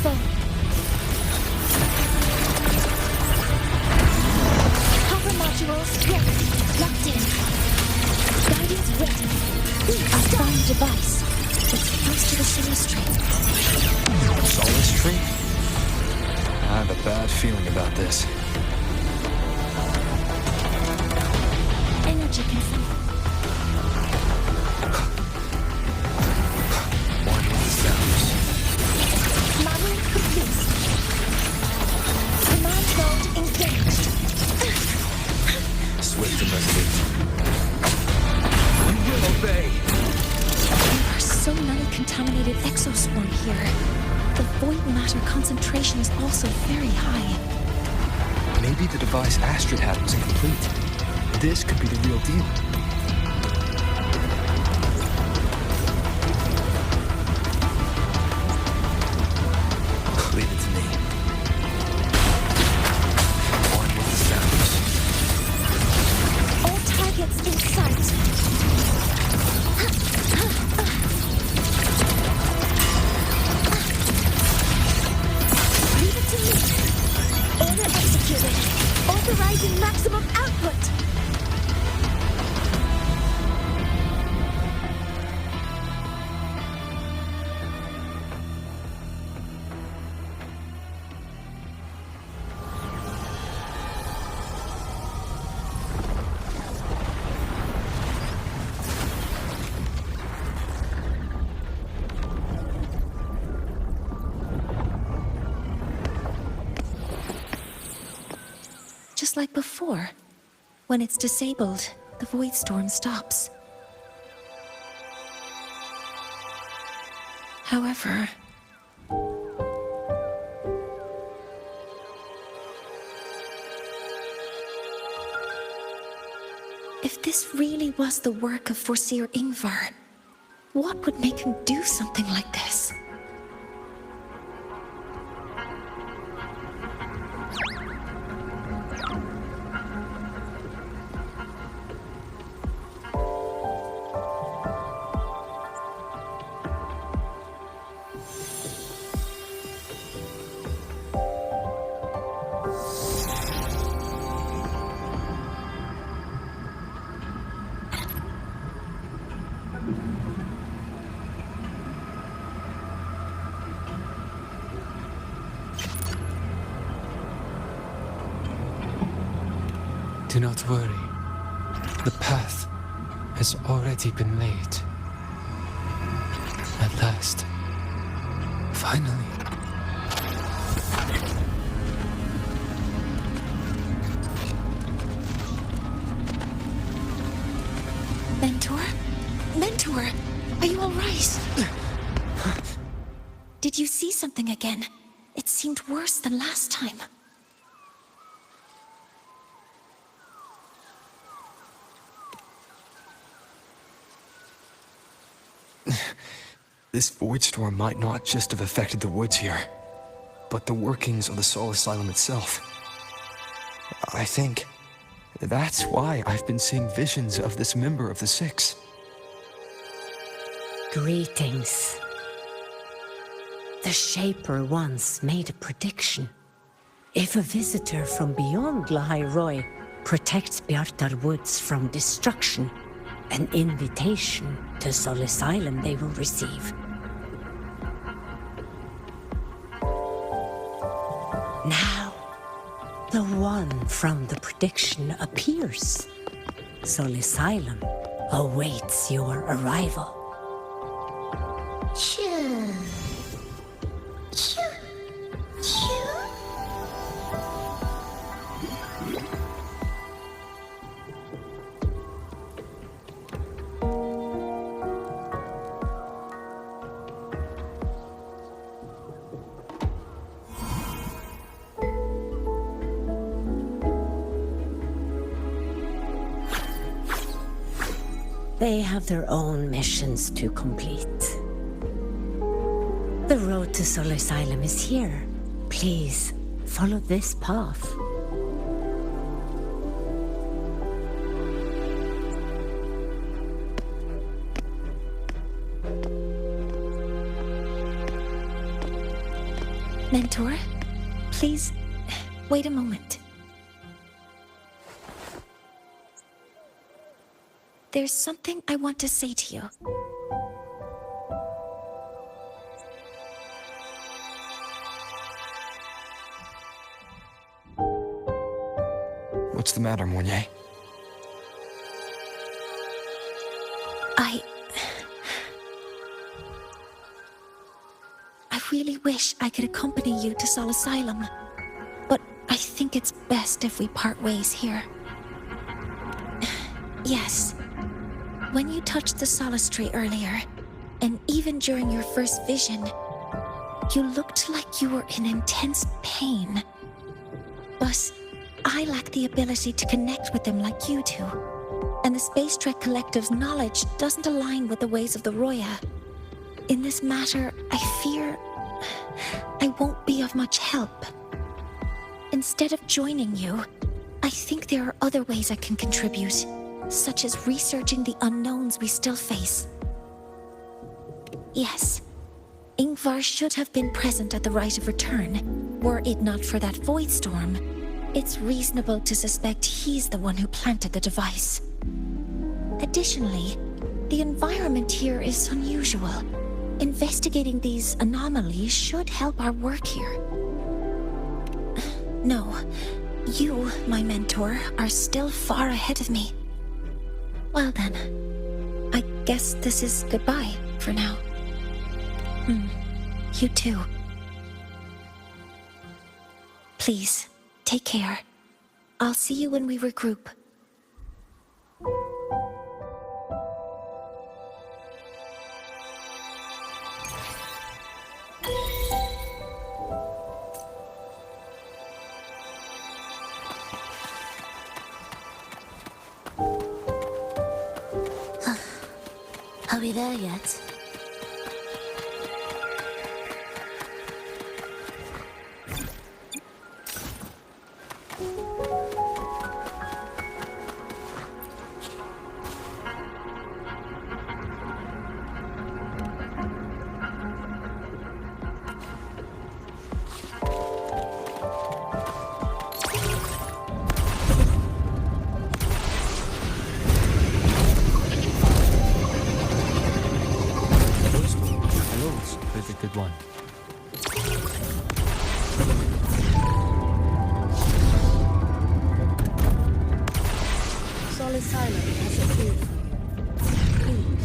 foe. Copper modules ready. Locked in. Guidance ready. I found a device. It's close to the Solace Tree. Solace Tree? I have a bad feeling about this. Energy control. One with the sounds. Modeling complete. Command mode engaged. Swift and resolute. We will obey. There are so many contaminated exospore here. The void matter concentration is also very high. Maybe the device Astrid had was incomplete. This could be the real deal. Leave it to me. One with the sounds. All targets in sight. Leave it to me. Order executed. Authorizing maximum output. Just like before. When it's disabled, the void storm stops. However, if this really was the work of Foreseer Ingvar, what would make him do something like this? Do not worry. The path has already been laid. At last. Finally. Mentor? Mentor! Are you alright? Did you see something again? It seemed worse than last time. This void storm might not just have affected the woods here, but the workings of the Soul Asylum itself. I think that's why I've been seeing visions of this member of the Six. Greetings. The Shaper once made a prediction. If a visitor from beyond Lahai Roy protects Bjartar Woods from destruction, an invitation to Soul Asylum they will receive. Now, the one from the prediction appears. Soul Asylum awaits your arrival. Choo. Choo. Choo. They have their own missions to complete. The road to Soul Asylum is here. Please, follow this path. Mentor, please wait a moment. There's something I want to say to you. What's the matter, Mournier? I really wish I could accompany you to Sol Asylum, but I think it's best if we part ways here. Yes, when you touched the Solace Tree earlier, and even during your first vision, you looked like you were in intense pain. But I lack the ability to connect with them like you do, and the Space Trek Collective's knowledge doesn't align with the ways of the Roya. In this matter, I fear I won't be of much help. Instead of joining you, I think there are other ways I can contribute, such as researching the unknowns we still face. Yes, Ingvar should have been present at the Rite of Return. Were it not for that void storm, it's reasonable to suspect he's the one who planted the device. Additionally, the environment here is unusual. Investigating these anomalies should help our work here. No, you, my mentor, are still far ahead of me. Well then, I guess this is goodbye for now. You too. Please, take care. I'll see you when we regroup. Are we there yet? Good one. Sol Asylum has appeared. Please.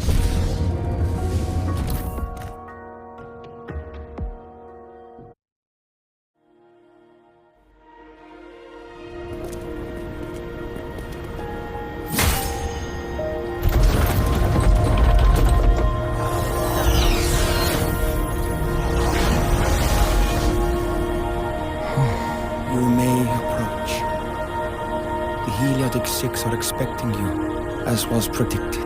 You may approach. The Heliotic Six are expecting you, as was predicted.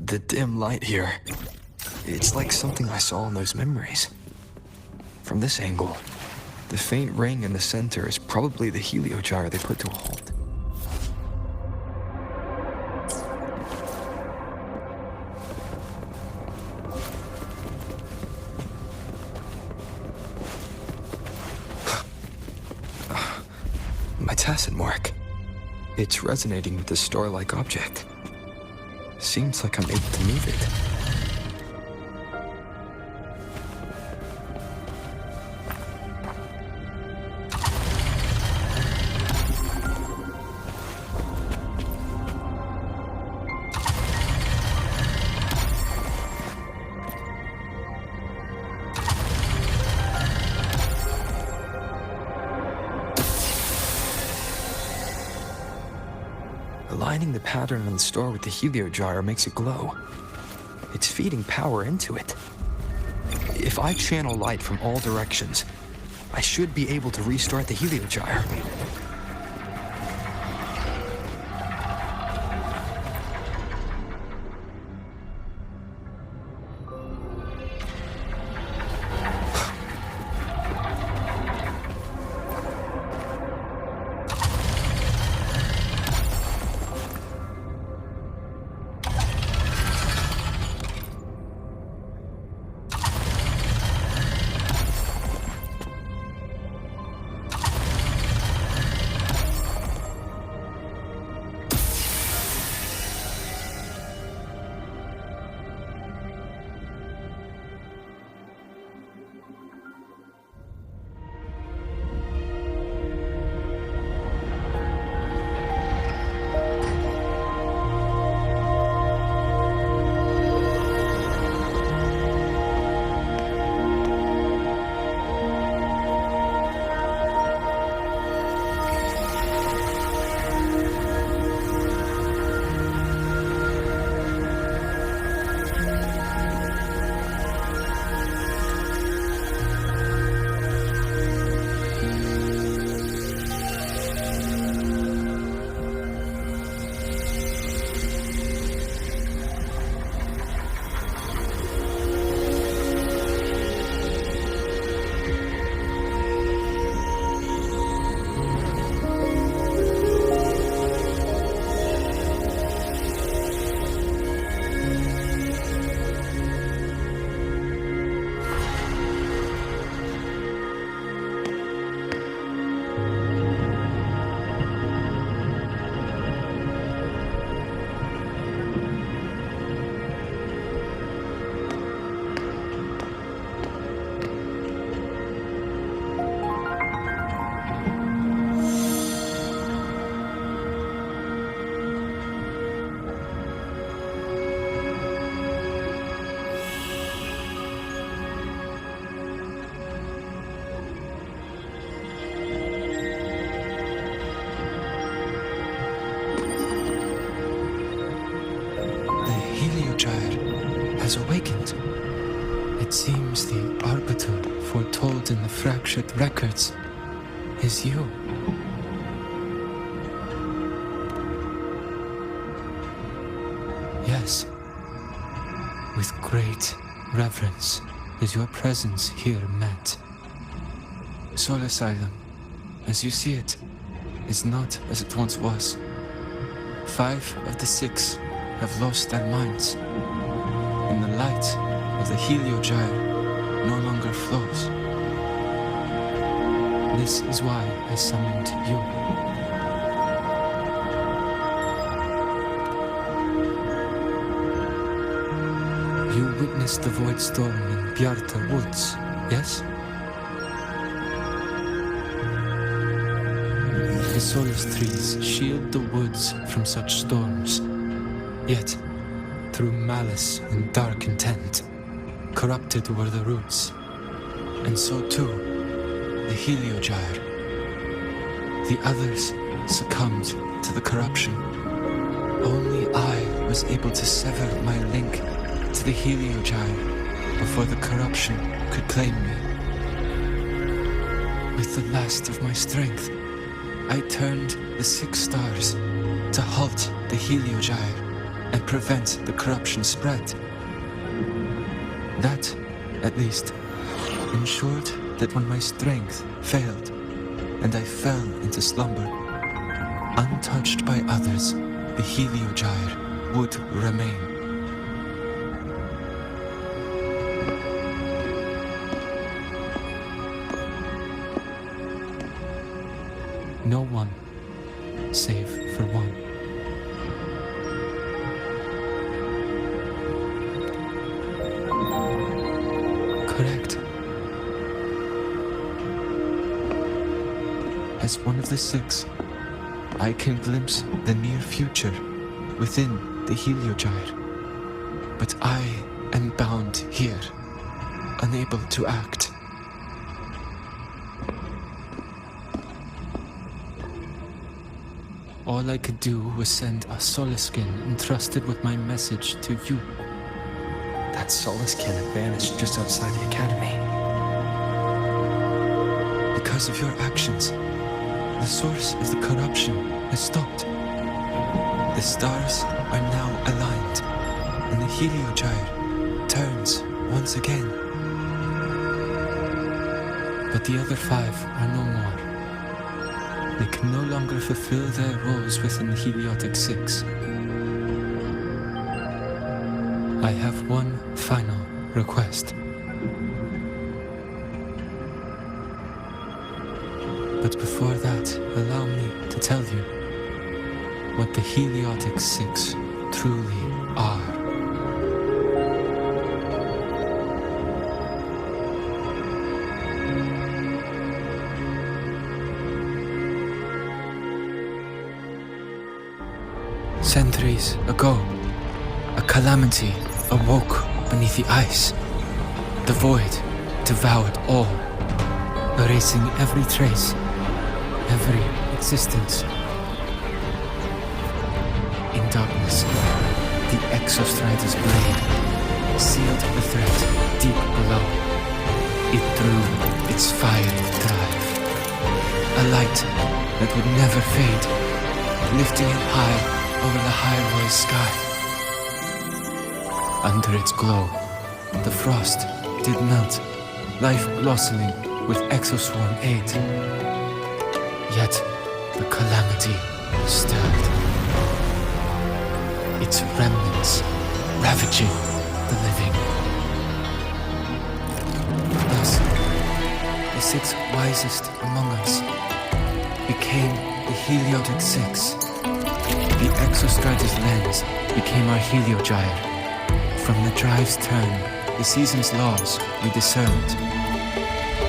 The dim light here. It's like something I saw in those memories. From this angle, the faint ring in the center is probably the heliogyre they put to a halt. My tacit mark. It's resonating with the star-like object. Seems like I'm able to move it. Aligning the pattern on the star with the heliogyre makes it glow. It's feeding power into it. If I channel light from all directions, I should be able to restart the heliogyre. It seems the arbiter foretold in the fractured records is you. Yes, with great reverence is your presence here met. Soul Asylum, as you see it, is not as it once was. 5 of the 6 have lost their minds, and the light of the Heliogyre no longer flows. This is why I summoned you. You witnessed the void storm in Bjarta Woods, yes? The solace trees shield the woods from such storms. Yet, through malice and dark intent, corrupted were the roots. And so too, the Heliogyre. The others succumbed to the corruption. Only I was able to sever my link to the Heliogyre before the corruption could claim me. With the last of my strength, I turned the 6 stars to halt the Heliogyre and prevent the corruption spread. That, at least, ensured that when my strength failed and I fell into slumber, untouched by others, the Heliogyre would remain. No one, save for one. Correct. As one of the 6, I can glimpse the near future within the Heliogyre. But I am bound here, unable to act. All I could do was send a Solaskin entrusted with my message to you. That Solaskin had vanished just outside the academy. Because of your actions, the source of the corruption has stopped. The stars are now aligned, and the Heliogyre turns once again. But the other 5 are no more. They can no longer fulfill their roles within the Heliotic 6. I have one final request. But before that, allow me to tell you what the Heliotic 6 truly are. Centuries ago, a calamity awoke beneath the ice. The void devoured all, erasing every trace, every existence. In darkness, the Exostrider's blade sealed the threat deep below. It drew its fiery drive, a light that would never fade, lifting it high over the high-rise sky. Under its glow, the frost did melt, life blossoming with Exoswarm aid. Yet, the calamity stirred, its remnants ravaging the living. Thus, the 6 wisest among us became the Heliotic 6. The Exostrider's lens became our Heliogyre. From the drive's turn, the season's laws we discerned.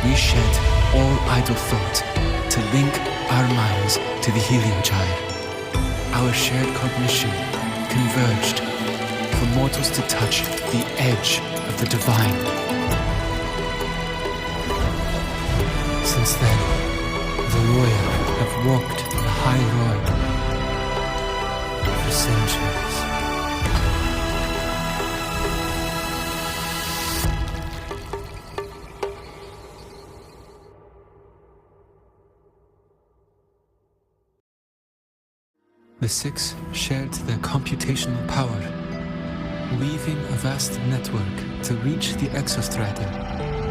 We shed all idle thought to link our minds to the Heliogyre. Our shared cognition converged for mortals to touch the edge of the divine. Since then, the Roya have walked the high road for centuries. The six shared their computational power, weaving a vast network to reach the exostratum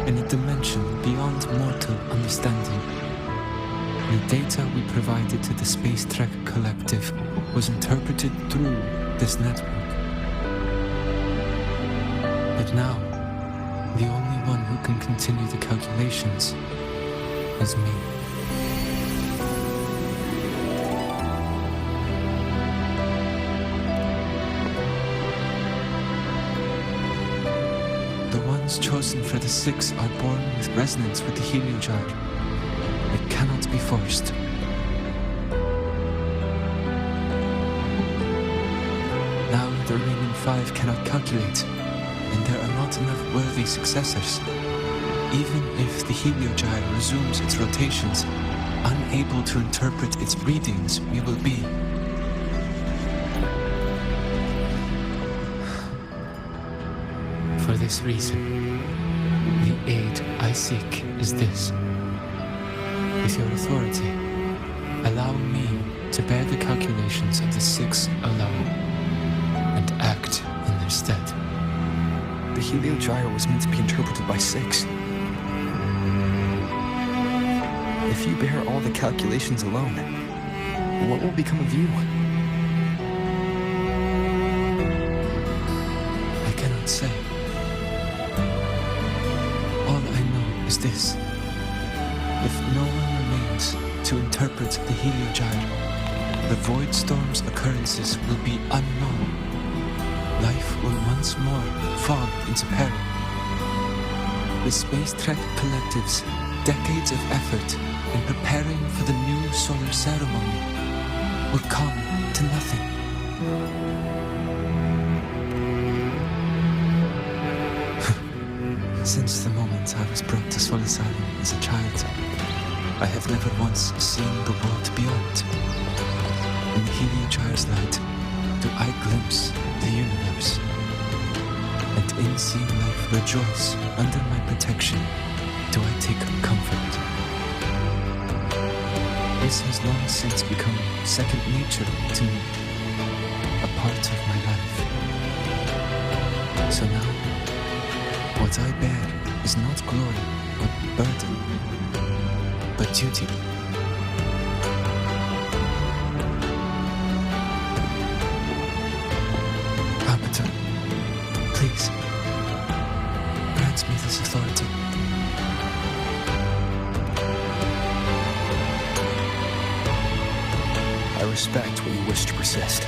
in a dimension beyond mortal understanding. The data we provided to the Space Trek Collective was interpreted through this network. But now, the only one who can continue the calculations is me. The ones chosen for the six are born with resonance with the heliogyre. It cannot be forced. Now the remaining five cannot calculate, and there are not enough worthy successors. Even if the heliogyre resumes its rotations, unable to interpret its readings, we will be. For this reason, the aid I seek is this. With your authority, allow me to bear the calculations of the six alone, and act in their stead. The heliogyre was meant to be interpreted by six. If you bear all the calculations alone, what will become of you? I cannot say. All I know is this. If no one remains to interpret the heliogyre, the Void Storm's occurrences will be unknown. Life will once more fall into peril. The Space Trek Collective's decades of effort in preparing for the new solar ceremony will come to nothing. Since the moment I was brought to Solace Island as a child, I have never once seen the world beyond. In the heliogyre's light, do I glimpse the universe? And in seeing life rejoice under my protection, do I take comfort? This has long since become second nature to me, a part of my life. So now, what I bear is not glory, but burden, but duty. Arbiter, please, grant me this authority. I respect what you wish to persist.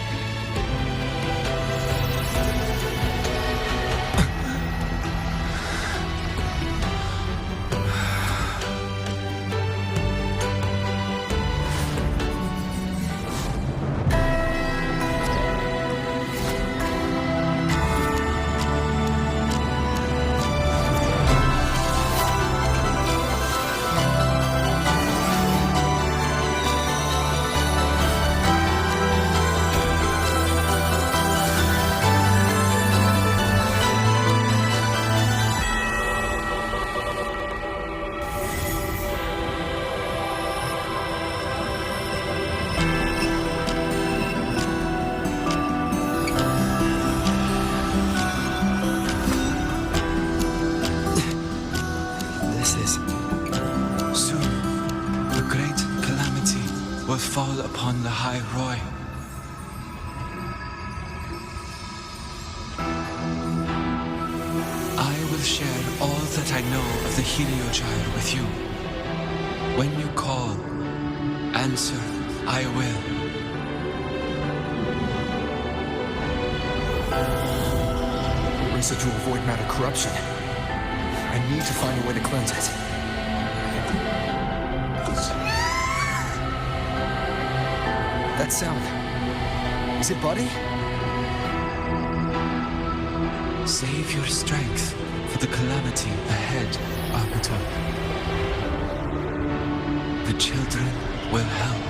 Fall upon the High Roy. I will share all that I know of the heliogyre with you. When you call, answer, I will. Residual void matter corruption. I need to find a way to cleanse it. That sound. Is it Buddy? Save your strength for the calamity ahead, Arbiter. The children will help.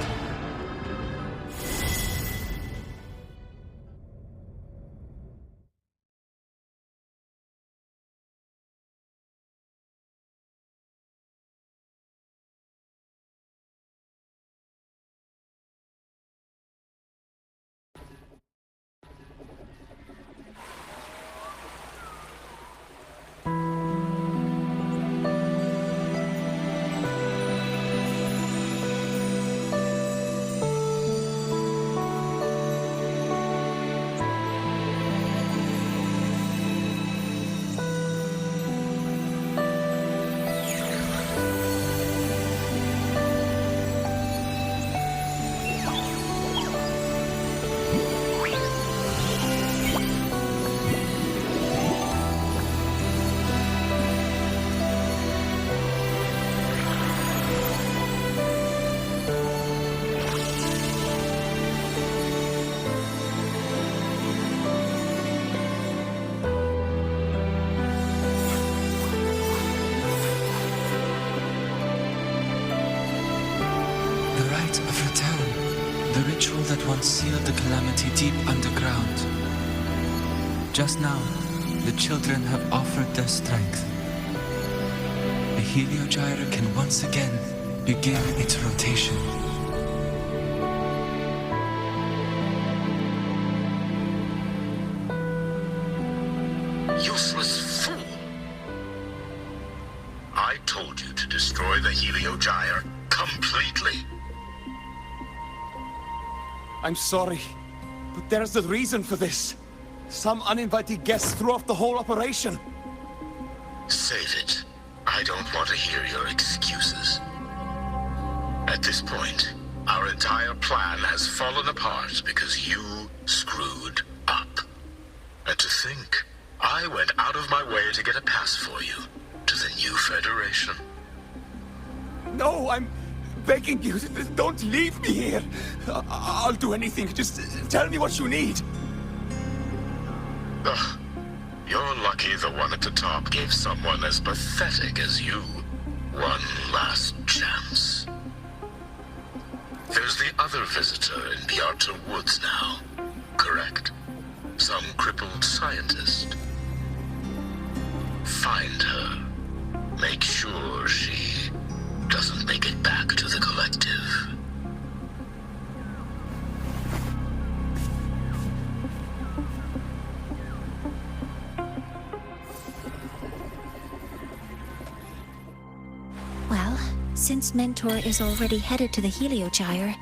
rite of return. The ritual that once sealed the calamity deep underground. Just now, the children have offered their strength. The Heliogyre can once again begin its rotation. Useless fool! I told you to destroy the Heliogyre completely. I'm sorry, but there's a reason for this. Some uninvited guests threw off the whole operation. Save it. I don't want to hear your excuses. At this point, our entire plan has fallen apart because you screwed up. And to think, I went out of my way to get a pass for you to the new Federation. No, I'm begging you, don't leave me here. I'll do anything, just tell me what you need. Ugh. You're lucky the one at the top gave someone as pathetic as you one last chance. There's the other visitor in the Outer Woods now, correct? Some crippled scientist. Find her. Make sure she doesn't make it back to the collective. Well, since Mentor is already headed to the Heliogyre,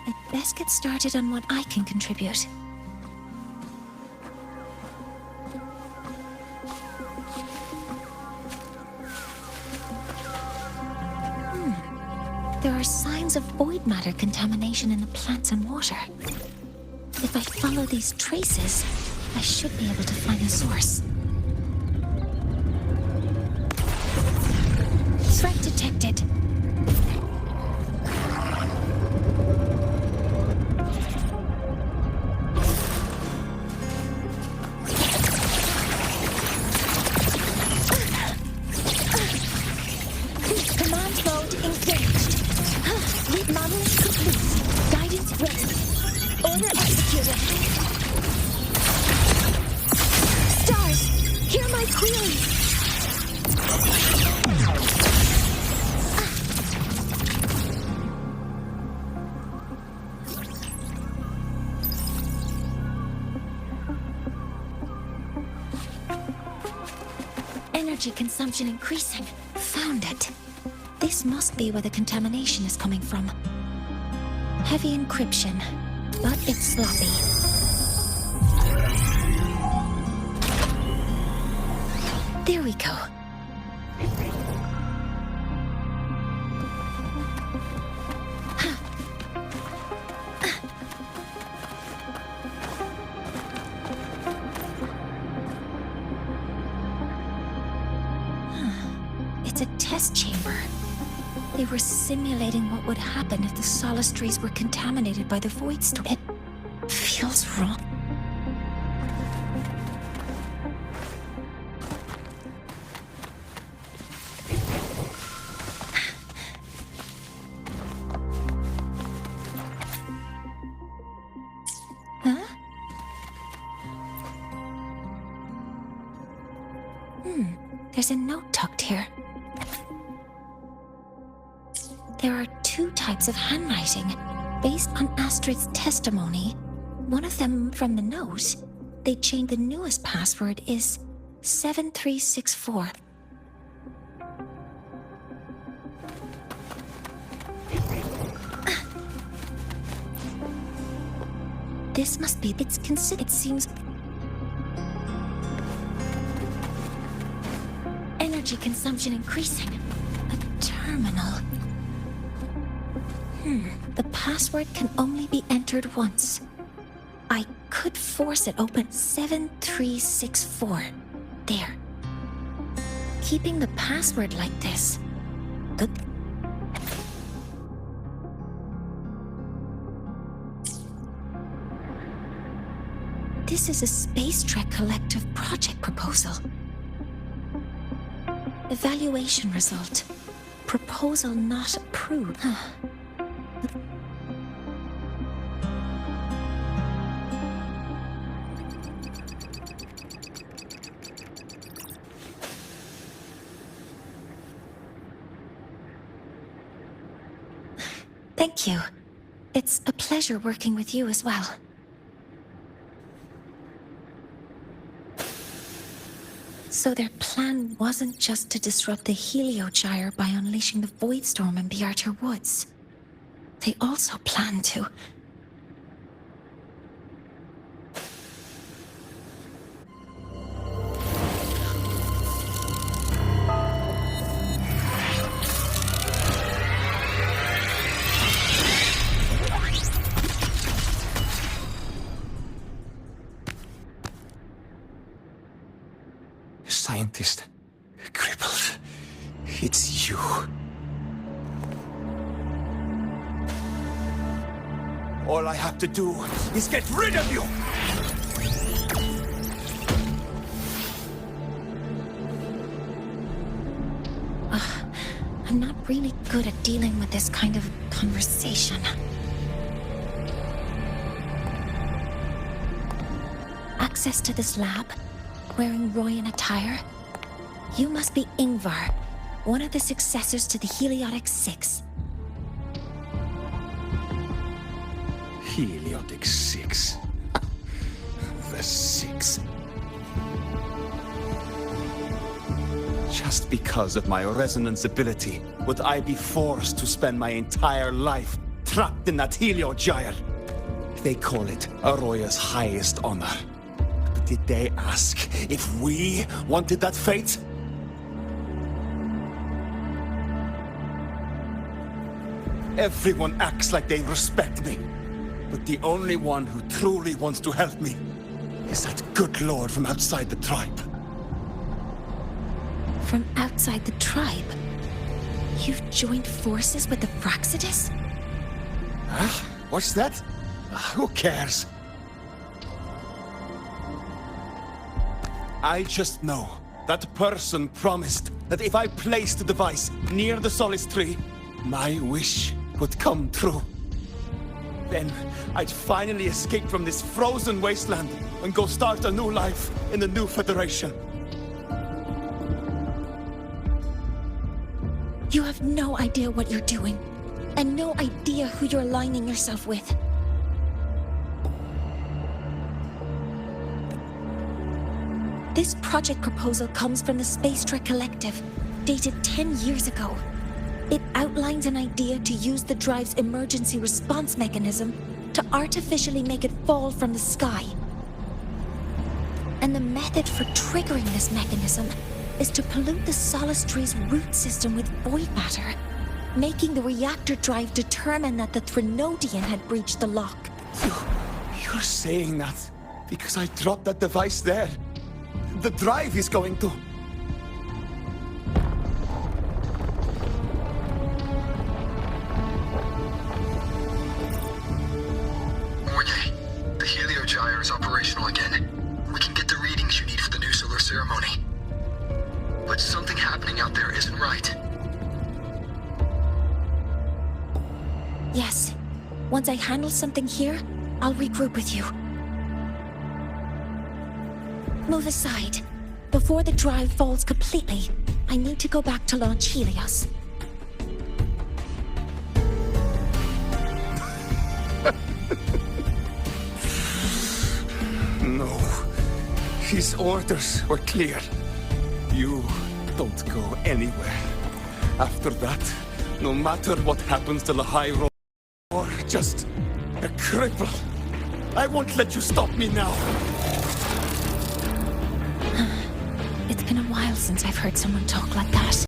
I'd best get started on what I can contribute. There are signs of void matter contamination in the plants and water. If I follow these traces, I should be able to find the source. Threat detected. Command mode engaged. Remodeling complete. Guidance ready. Order executed. Stars, hear my query. Energy consumption increasing. Found it. This must be where the contamination is coming from. Heavy encryption, but it's sloppy. There we go. It's a test chamber. They were simulating what would happen if the solistries were contaminated by the void storm. It feels wrong. Huh? There's a note tucked here. There are two types of handwriting, based on Astrid's testimony. One of them from the note, they changed the newest password is 7364. This must be, it seems. Energy consumption increasing. A terminal. The password can only be entered once. I could force it open. 7364. There. Keeping the password like this. Good. This is a Space Trek Collective project proposal. Evaluation result. Proposal not approved. Thank you. It's a pleasure working with you as well. So their plan wasn't just to disrupt the Heliogyre by unleashing the Voidstorm in Bjartar Woods. They also planned to... Scientist. Crippled. It's you. All I have to do is get rid of you! I'm not really good at dealing with this kind of conversation. Access to this lab? Wearing Royan attire? You must be Ingvar, one of the successors to the Heliotic Six. Heliotic Six. The Six. Just because of my resonance ability, would I be forced to spend my entire life trapped in that Heliogyre? They call it Aroya's highest honor. But did they ask if we wanted that fate? Everyone acts like they respect me. But the only one who truly wants to help me is that good lord from outside the tribe. From outside the tribe? You've joined forces with the Fraxidus? Huh? What's that? Who cares? I just know that person promised that if I placed the device near the Solace Tree, my wish would come true. Then I'd finally escape from this frozen wasteland and go start a new life in the new Federation. You have no idea what you're doing, and no idea who you're aligning yourself with. This project proposal comes from the Space Trek Collective, dated 10 years ago. It outlines an idea to use the drive's emergency response mechanism to artificially make it fall from the sky. And the method for triggering this mechanism is to pollute the Solace Tree's root system with void matter, making the reactor drive determine that the Threnodian had breached the lock. You're saying that because I dropped that device there. The drive is going to... Morgay, the Heliogyre is operational again. We can get the readings you need for the new solar ceremony. But something happening out there isn't right. Yes. Once I handle something here, I'll regroup with you. Move aside. Before the drive falls completely, I need to go back to launch Helios. No. His orders were clear. You don't go anywhere. After that, no matter what happens to the High Road, or just a cripple, I won't let you stop me now. It's been a while since I've heard someone talk like that.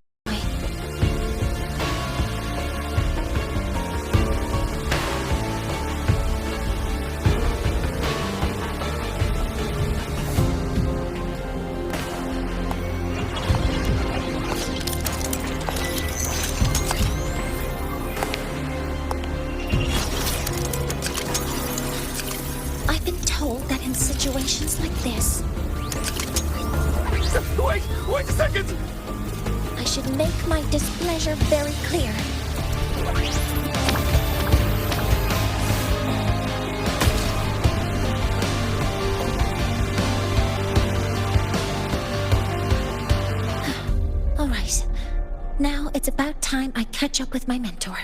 I've been told that in situations like this, Wait a second! I should make my displeasure very clear. All right. Now it's about time I catch up with my mentor.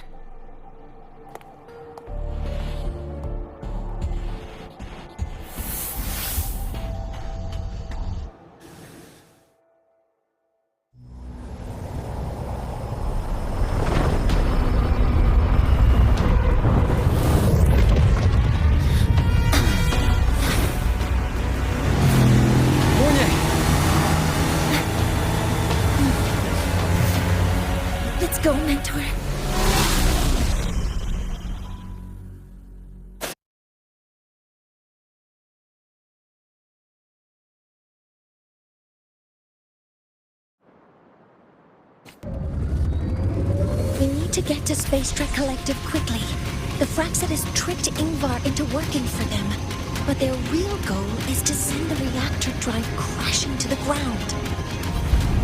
Let's go, Mentor. We need to get to Space Trek Collective quickly. The Fraxit has tricked Ingvar into working for them, but their real goal is to send the reactor drive crashing to the ground.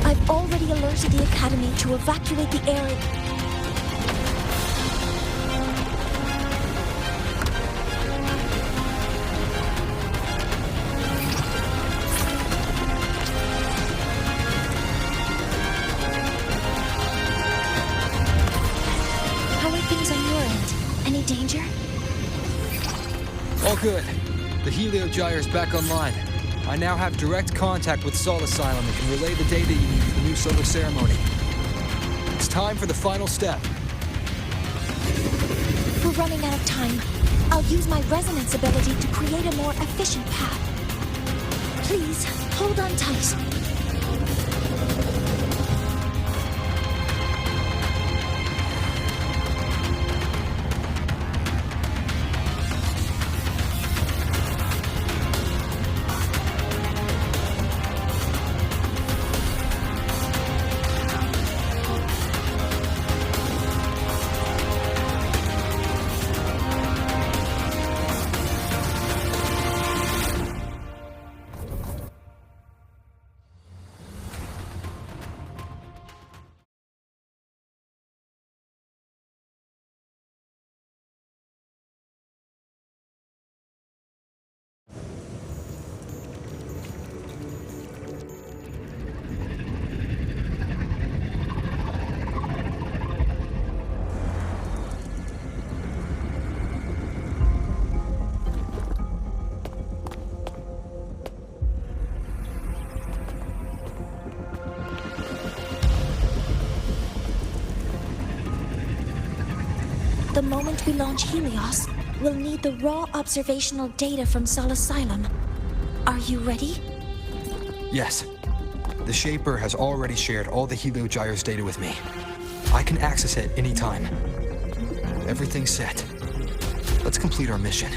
I've already alerted the Academy to evacuate the area. How are things on your end? Any danger? All good. The Heliogyre's back online. I now have direct contact with Sol Asylum and can relay the data you need for the new solar ceremony. It's time for the final step. We're running out of time. I'll use my resonance ability to create a more efficient path. Please, hold on tight. The moment we launch Helios, we'll need the raw observational data from Sol Asylum. Are you ready? Yes. The Shaper has already shared all the Heliogyre's data with me. I can access it anytime. Everything's set. Let's complete our mission.